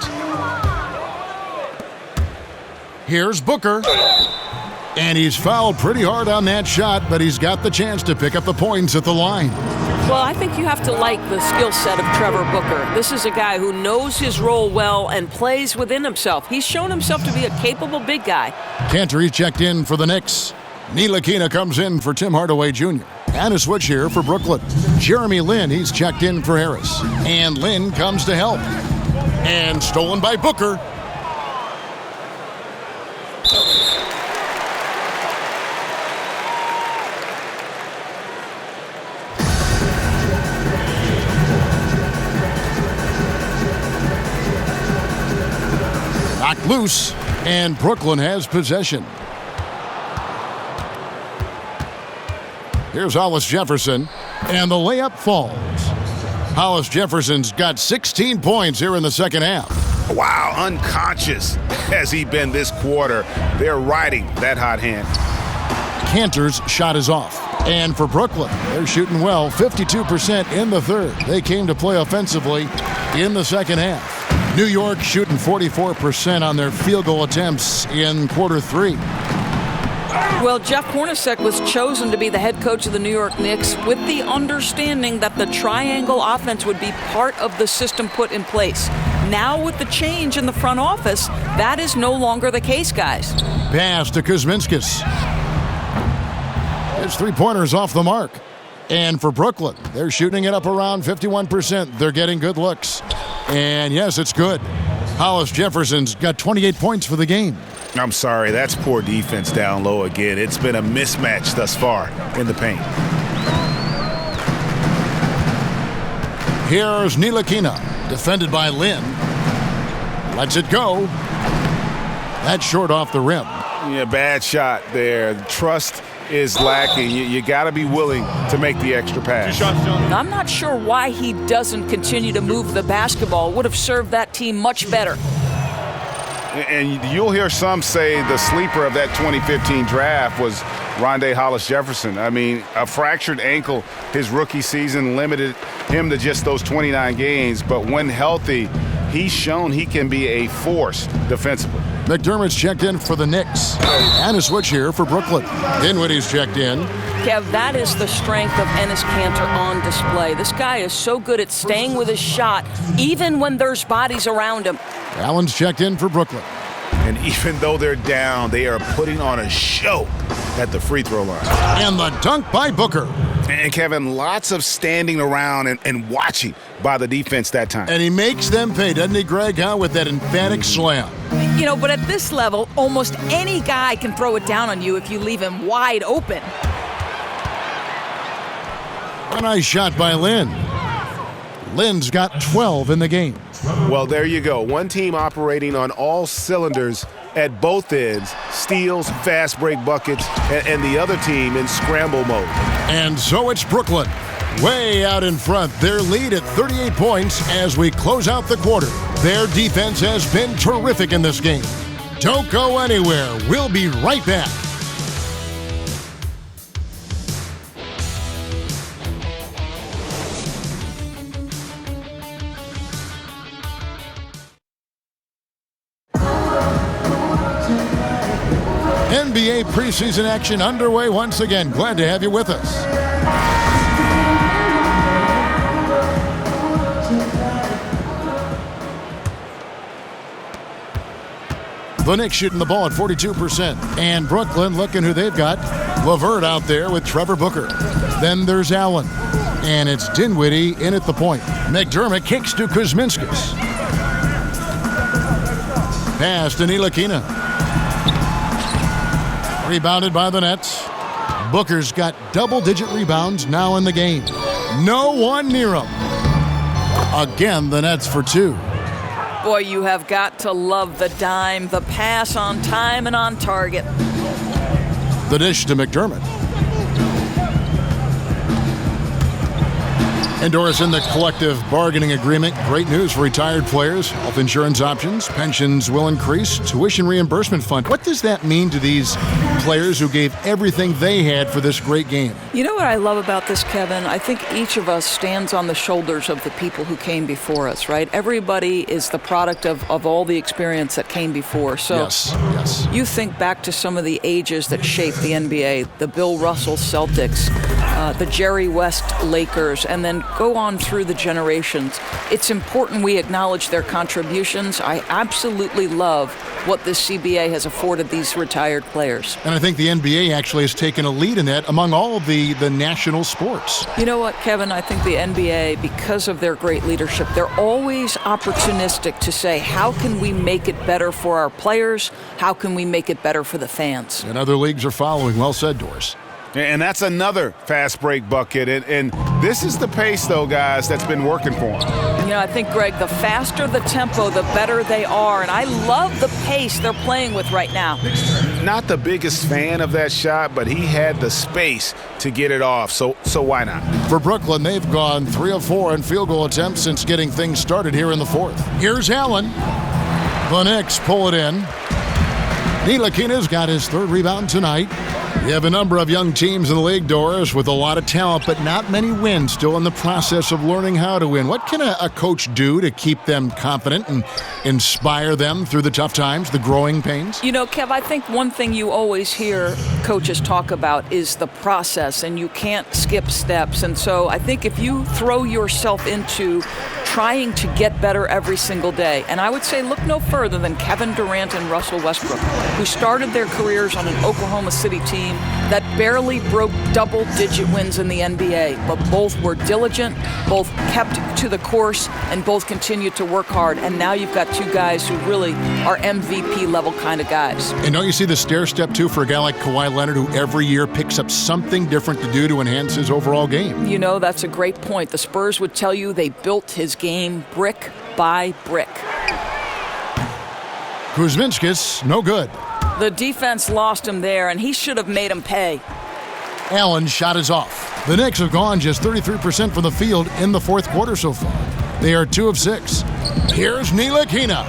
Here's Booker. And he's fouled pretty hard on that shot, but he's got the chance to pick up the points at the line. Well, I think you have to like the skill set of Trevor Booker. This is a guy who knows his role well and plays within himself. He's shown himself to be a capable big guy. Cantor, he's checked in for the Knicks. Ntilikina comes in for Tim Hardaway Jr. And a switch here for Brooklyn. Jeremy Lin, he's checked in for Harris. And Lin comes to help. And stolen by Booker. Knocked loose, and Brooklyn has possession. Here's Hollis Jefferson, and the layup falls. Hollis Jefferson's got 16 points here in the second half. Wow, unconscious has he been this quarter. They're riding that hot hand. Cantor's shot is off. And for Brooklyn, they're shooting well, 52% in the third. They came to play offensively in the second half. New York shooting 44% on their field goal attempts in quarter 3. Well, Jeff Hornacek was chosen to be the head coach of the New York Knicks with the understanding that the triangle offense would be part of the system put in place. Now with the change in the front office, that is no longer the case, guys. Pass to Kuzminskis. His three-pointers off the mark. And for Brooklyn, they're shooting it up around 51%. They're getting good looks. And yes, it's good. Hollis Jefferson's got 28 points for the game. I'm sorry, that's poor defense down low again. It's been a mismatch thus far in the paint. Here's Ntilikina, defended by Lin. Lets it go. That's short off the rim. Yeah, bad shot there. Trust is lacking. You got to be willing to make the extra pass. I'm not sure why he doesn't continue to move the basketball. Would have served that team much better. And you'll hear some say the sleeper of that 2015 draft was Rondé Hollis-Jefferson. I mean, a fractured ankle his rookie season limited him to just those 29 games. But when healthy, he's shown he can be a force defensively. McDermott's checked in for the Knicks. And a switch here for Brooklyn. Dinwiddie's checked in. Kev, that is the strength of Enes Kanter on display. This guy is so good at staying with his shot, even when there's bodies around him. Allen's checked in for Brooklyn. And even though they're down, they are putting on a show at the free throw line. And the dunk by Booker. And Kevin, lots of standing around and watching by the defense that time. And he makes them pay, doesn't he, Greg, with that emphatic slam? You know, but at this level, almost any guy can throw it down on you if you leave him wide open. A nice shot by Lin. Lin's got 12 in the game. Well, there you go. One team operating on all cylinders at both ends. Steals, fast break buckets, and the other team in scramble mode. And so it's Brooklyn. Way out in front. Their lead at 38 points as we close out the quarter. Their defense has been terrific in this game. Don't go anywhere. We'll be right back. NBA preseason action underway once again. Glad to have you with us. The Knicks shooting the ball at 42%. And Brooklyn looking who they've got. LeVert out there with Trevor Booker. Then there's Allen. And it's Dinwiddie in at the point. McDermott kicks to Kuzminskis. Pass to Ntilikina. Rebounded by the Nets. Booker's got double-digit rebounds now in the game. No one near him. Again, the Nets for two. Boy, you have got to love the dime, the pass on time and on target. The dish to McDermott. And Doris, in the collective bargaining agreement, great news for retired players. Health insurance options, pensions will increase, tuition reimbursement fund. What does that mean to these players who gave everything they had for this great game? You know what I love about this, Kevin? I think each of us stands on the shoulders of the people who came before us, right? Everybody is the product of all the experience that came before. So yes. You think back to some of the ages that shaped the NBA, the Bill Russell Celtics, the Jerry West Lakers, and then go on through the generations. It's important we acknowledge their contributions. I absolutely love what this CBA has afforded these retired players. And I think the NBA actually has taken a lead in that among all of the national sports. You know what, Kevin? I think the NBA, because of their great leadership, they're always opportunistic to say, how can we make it better for our players? How can we make it better for the fans? And other leagues are following. Well said, Doris. And that's another fast break bucket. And this is the pace, though, guys, that's been working for them. You know, I think, Greg, the faster the tempo, the better they are. And I love the pace they're playing with right now. Not the biggest fan of that shot, but he had the space to get it off. So why not? For Brooklyn, they've gone 3 of 4 in field goal attempts since getting things started here in the fourth. Here's Allen. The Knicks pull it in. Ntilikina's got his third rebound tonight. You have a number of young teams in the league, Doris, with a lot of talent, but not many wins, still in the process of learning how to win. What can a coach do to keep them confident and inspire them through the tough times, the growing pains? You know, Kev, I think one thing you always hear coaches talk about is the process, and you can't skip steps. And so I think if you throw yourself into trying to get better every single day, and I would say look no further than Kevin Durant and Russell Westbrook, who started their careers on an Oklahoma City team that barely broke double-digit wins in the NBA, but both were diligent, both kept to the course, and both continued to work hard. And now you've got two guys who really are MVP-level kind of guys. And don't you see the stair step, too, for a guy like Kawhi Leonard, who every year picks up something different to do to enhance his overall game? You know, that's a great point. The Spurs would tell you they built his game brick by brick. Kuzminskis, no good. The defense lost him there, and he should have made him pay. Allen's shot is off. The Knicks have gone just 33% from the field in the fourth quarter so far. They are 2 of 6. Here's Ntilikina.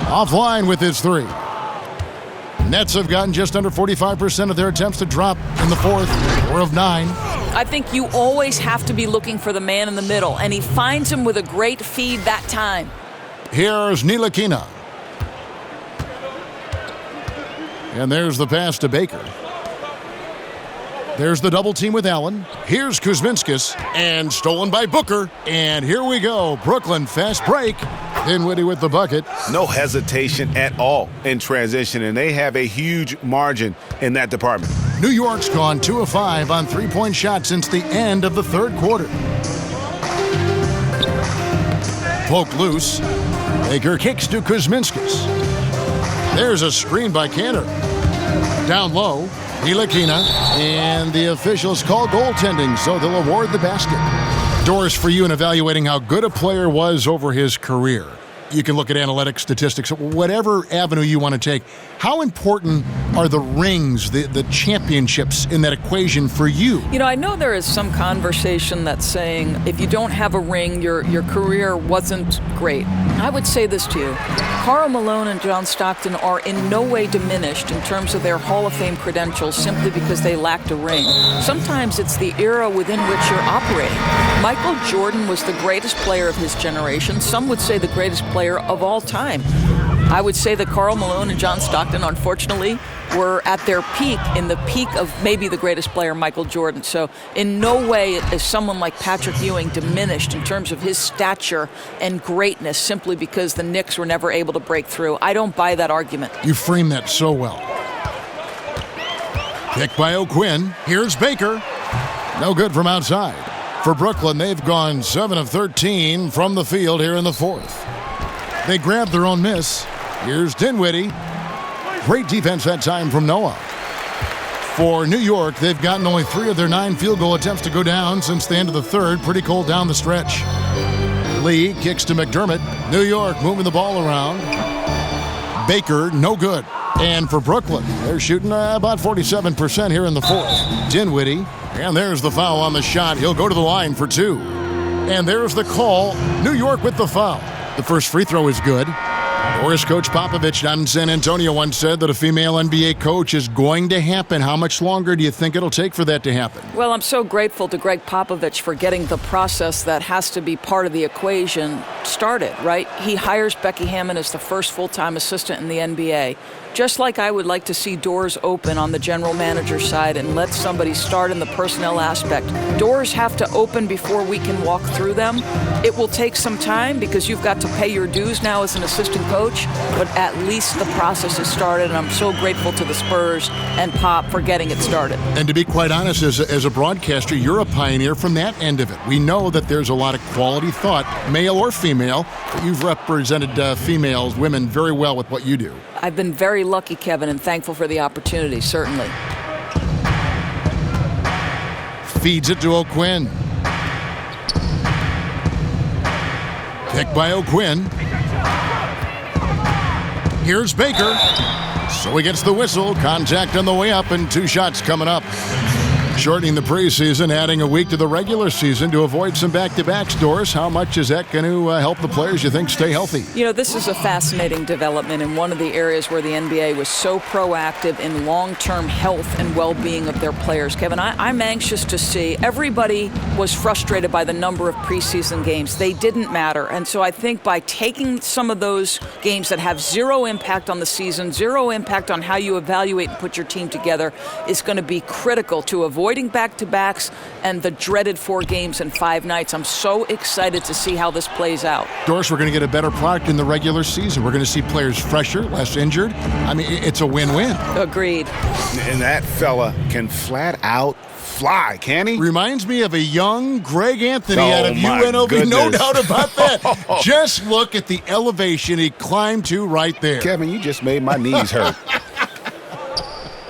Offline with his 3. Nets have gotten just under 45% of their attempts to drop in the fourth, 4 of 9. I think you always have to be looking for the man in the middle, and he finds him with a great feed that time. Here's Ntilikina. And there's the pass to Baker. There's the double team with Allen. Here's Kuzminskis, and stolen by Booker. And here we go. Brooklyn, fast break. Dinwiddie with the bucket. No hesitation at all in transition, and they have a huge margin in that department. New York's gone 2 of 5 on three-point shots since the end of the third quarter. Poked loose. Baker kicks to Kuzminskis. There's a screen by Cantor. Down low, Ntilikina, and the officials call goaltending, so they'll award the basket. Doris, for you in evaluating how good a player was over his career. You can look at analytics, statistics, whatever avenue you want to take. How important are the rings, the championships in that equation for you? You know, I know there is some conversation that's saying if you don't have a ring, your career wasn't great. I would say this to you. Karl Malone and John Stockton are in no way diminished in terms of their Hall of Fame credentials simply because they lacked a ring. Sometimes it's the era within which you're operating. Michael Jordan was the greatest player of his generation. Some would say the greatest player of all time. I would say that Karl Malone and John Stockton, unfortunately, were at their peak, in the peak of maybe the greatest player, Michael Jordan. So in no way is someone like Patrick Ewing diminished in terms of his stature and greatness simply because the Knicks were never able to break through. I don't buy that argument. You frame that so well. Pick by O'Quinn. Here's Baker. No good from outside. For Brooklyn, they've gone 7 of 13 from the field here in the fourth. They grabbed their own miss. Here's Dinwiddie. Great defense that time from Noah. For New York, they've gotten only 3 of their 9 field goal attempts to go down since the end of the third. Pretty cold down the stretch. Lee kicks to McDermott. New York moving the ball around. Baker, no good. And for Brooklyn, they're shooting about 47% here in the fourth. Dinwiddie, and there's the foul on the shot. He'll go to the line for 2. And there's the call. New York with the foul. The first free throw is good. Doris, Coach Popovich down in San Antonio once said that a female NBA coach is going to happen. How much longer do you think it'll take for that to happen? Well, I'm so grateful to Greg Popovich for getting the process that has to be part of the equation started, right? He hires Becky Hammon as the first full-time assistant in the NBA. Just like I would like to see doors open on the general manager side and let somebody start in the personnel aspect. Doors have to open before we can walk through them. It will take some time because you've got to pay your dues now as an assistant coach, but at least the process has started, and I'm so grateful to the Spurs and Pop for getting it started. And to be quite honest, as a broadcaster, you're a pioneer from that end of it. We know that there's a lot of quality thought, male or female, but you've represented females, women very well with what you do. I've been very lucky, Kevin, and thankful for the opportunity, certainly. Feeds it to O'Quinn. Pick by O'Quinn. Here's Baker. So he gets the whistle. Contact on the way up, and 2 shots coming up. Shortening the preseason, adding a week to the regular season to avoid some back-to-backs. Doris, how much is that going to help the players, you think, stay healthy? You know, this is a fascinating development in one of the areas where the NBA was so proactive in long-term health and well-being of their players. Kevin, I'm anxious to see. Everybody was frustrated by the number of preseason games. They didn't matter. And so I think by taking some of those games that have zero impact on the season, zero impact on how you evaluate and put your team together, is going to be critical to avoiding back-to-backs and the dreaded 4 games in 5 nights. I'm so excited to see how this plays out. Doris, we're going to get a better product in the regular season. We're going to see players fresher, less injured. I mean, it's a win-win. Agreed. And that fella can flat out fly, can he? Reminds me of a young Greg Anthony Oh, out of my UNLV. goodness. No doubt about that. Just look at the elevation he climbed to right there. Kevin, you just made my knees hurt.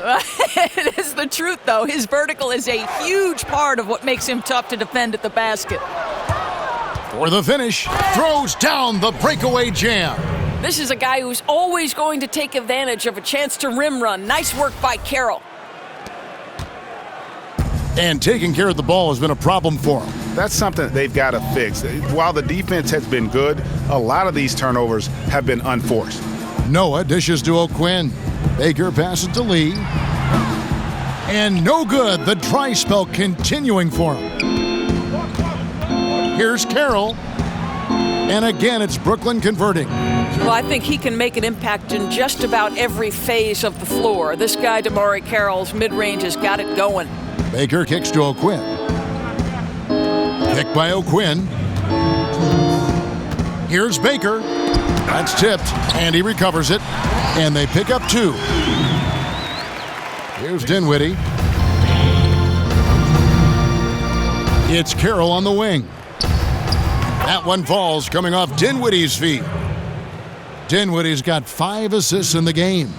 It is the truth, though. His vertical is a huge part of what makes him tough to defend at the basket. For the finish, throws down the breakaway jam. This is a guy who's always going to take advantage of a chance to rim run. Nice work by Carroll. And taking care of the ball has been a problem for him. That's something they've got to fix. While the defense has been good, a lot of these turnovers have been unforced. Noah dishes to O'Quinn. Baker passes to Lee. And no good. The dry spell continuing for him. Here's Carroll. And again, it's Brooklyn converting. Well, I think he can make an impact in just about every phase of the floor. This guy, DeMarre Carroll's mid-range, has got it going. Baker kicks to O'Quinn. Kick by O'Quinn. Here's Baker. That's tipped, and he recovers it. And they pick up 2. Here's Dinwiddie. It's Carroll on the wing. That one falls, coming off Dinwiddie's feet. Dinwiddie's got 5 assists in the game.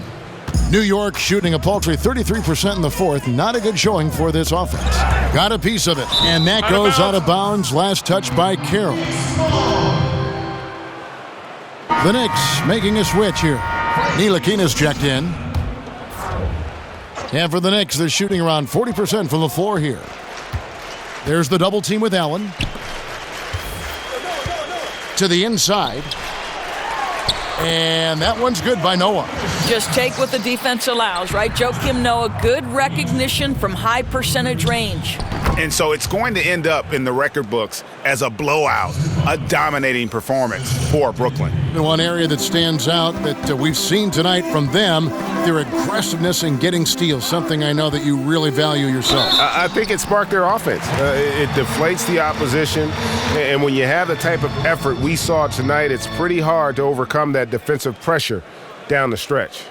New York shooting a paltry 33% in the fourth. Not a good showing for this offense. Got a piece of it, and that goes out of bounds. Last touch by Carroll. The Knicks making a switch here. Ntilikina's checked in. And for the Knicks, they're shooting around 40% from the floor here. There's the double team with Allen. To the inside. And that one's good by Noah. Just take what the defense allows, right? Joakim Noah, good recognition from high percentage range. And so it's going to end up in the record books as a blowout, a dominating performance for Brooklyn. The one area that stands out that we've seen tonight from them, their aggressiveness in getting steals, something I know that you really value yourself. I think it sparked their offense. It deflates the opposition, and when you have the type of effort we saw tonight, it's pretty hard to overcome that defensive pressure down the stretch.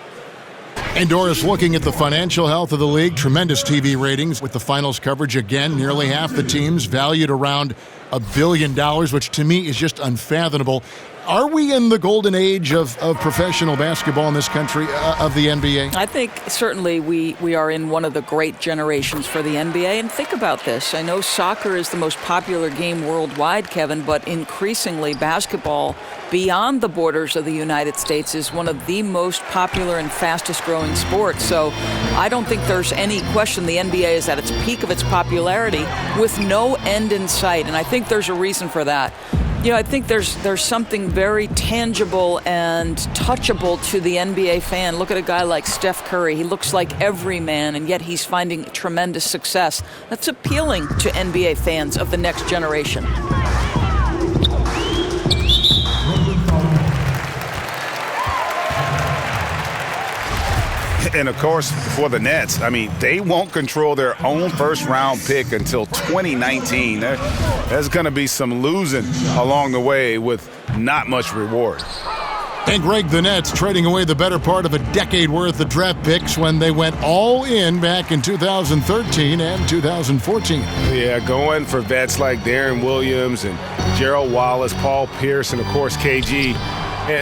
And Doris, looking at the financial health of the league, tremendous TV ratings with the finals coverage again. Nearly half the teams valued around $1 billion, which to me is just unfathomable. Are we in the golden age of professional basketball in this country, of the NBA? I think certainly we are in one of the great generations for the NBA. And think about this. I know soccer is the most popular game worldwide, Kevin, but increasingly basketball beyond the borders of the United States is one of the most popular and fastest growing sports. So I don't think there's any question the NBA is at its peak of its popularity with no end in sight. And I think there's a reason for that. You know, I think there's something very tangible and touchable to the NBA fan. Look at a guy like Steph Curry. He looks like every man, and yet he's finding tremendous success. That's appealing to NBA fans of the next generation. And, of course, for the Nets, I mean, they won't control their own first-round pick until 2019. There's going to be some losing along the way with not much reward. And Greg, the Nets trading away the better part of a decade worth of draft picks when they went all in back in 2013 and 2014. Yeah, going for vets like Darren Williams and Gerald Wallace, Paul Pierce, and, of course, KG.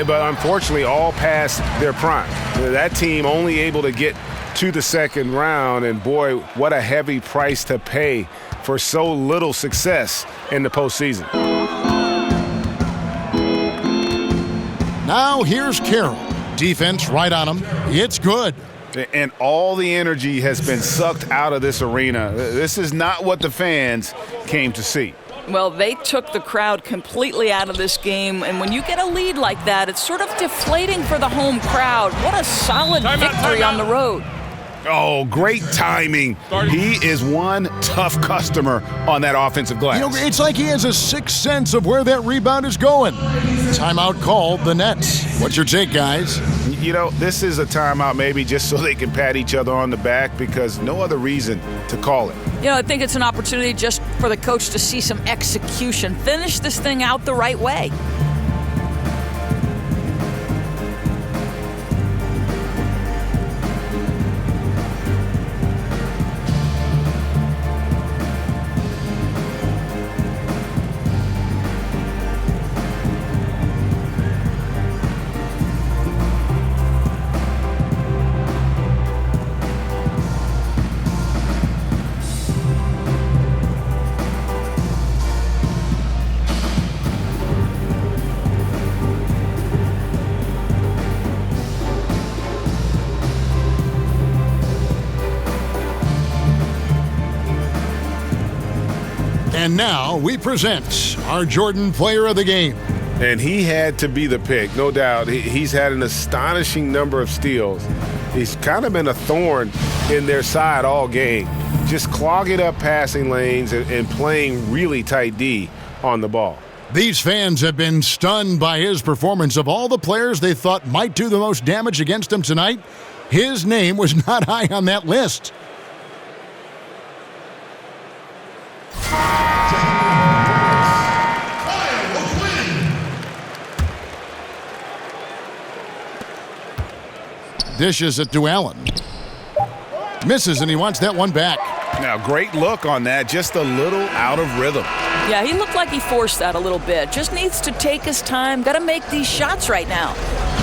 But unfortunately, all past their prime. That team only able to get to the second round, and boy, what a heavy price to pay for so little success in the postseason. Now here's Carroll. Defense right on him. It's good. And all the energy has been sucked out of this arena. This is not what the fans came to see. Well, they took the crowd completely out of this game, and when you get a lead like that, it's sort of deflating for the home crowd. What a solid victory on the road. Oh, great timing. He is one tough customer on that offensive glass. You know, it's like he has a sixth sense of where that rebound is going. Timeout called the Nets. What's your take, guys? You know, this is a timeout maybe just so they can pat each other on the back because no other reason to call it. You know, I think it's an opportunity just for the coach to see some execution. Finish this thing out the right way. And now we present our Jordan Player of the Game. And he had to be the pick, no doubt. He's had an astonishing number of steals. He's kind of been a thorn in their side all game, just clogging up passing lanes and playing really tight D on the ball. These fans have been stunned by his performance. Of all the players they thought might do the most damage against him tonight, his name was not high on that list. Dishes it to Allen. Misses, and he wants that one back. Now, great look on that, just a little out of rhythm. Yeah, he looked like he forced that a little bit. Just needs to take his time. Got to make these shots right now.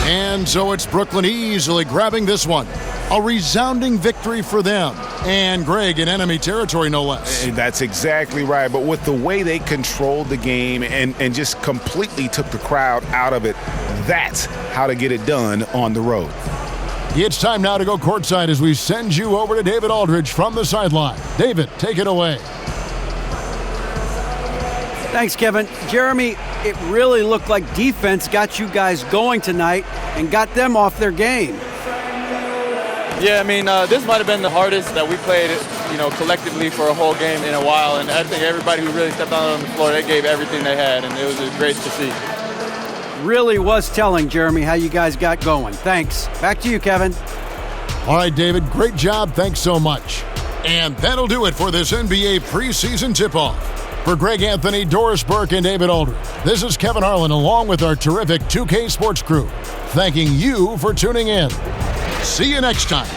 And so it's Brooklyn easily grabbing this one. A resounding victory for them. And Greg in enemy territory, no less. That's exactly right. But with the way they controlled the game and just completely took the crowd out of it, that's how to get it done on the road. It's time now to go courtside as we send you over to David Aldridge from the sideline. David, take it away. Thanks, Kevin. Jeremy, it really looked like defense got you guys going tonight and got them off their game. Yeah, I mean, this might have been the hardest that we played, collectively for a whole game in a while. And I think everybody who really stepped out on the floor, they gave everything they had, and it was great to see. Really was telling, Jeremy, how you guys got going. Thanks. Back to you, Kevin. All right, David, great job. Thanks so much. And that'll do it for this NBA preseason tip-off. For Greg Anthony, Doris Burke, and David Aldridge, this is Kevin Harlan along with our terrific 2K Sports crew, thanking you for tuning in. See you next time.